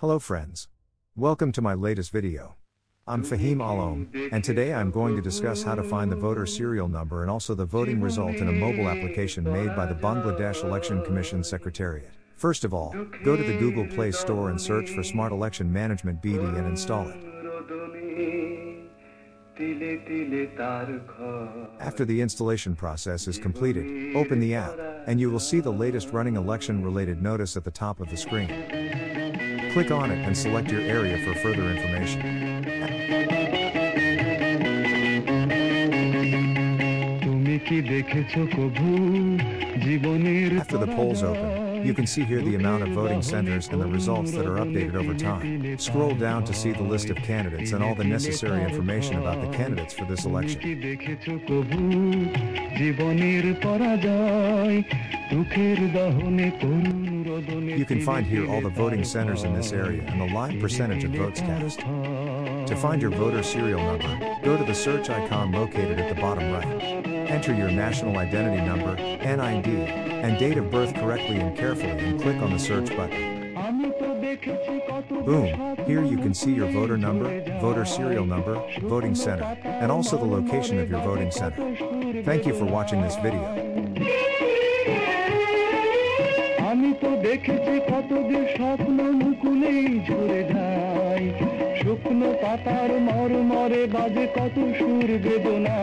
Hello friends. Welcome to my latest video. I'm Fahim Alom, and today I'm going to discuss how to find the voter serial number and also the voting result in a mobile application made by the Bangladesh Election Commission Secretariat. First of all, go to the Google Play Store and search for Smart Election Management BD and install it. After the installation process is completed, open the app, and you will see the latest running election-related notice at the top of the screen. Click on it and select your area for further information. After the polls open, you can see here the amount of voting centers and the results that are updated over time. Scroll down to see the list of candidates and all the necessary information about the candidates for this election. You can find here all the voting centers in this area and the live percentage of votes cast. To find your voter serial number, go to the search icon located at the bottom right. Enter your national identity number, NID, and date of birth correctly and carefully and click on the search button. Boom, here you can see your voter number, voter serial number, voting center, and also the location of your voting center. Thank you for watching this video. আমি তো দেখেছি কত যে স্বপ্ন মুকুলেই ঝরে যায় শুকনো পাতার মরমরে বাজে কত সুর বেদনা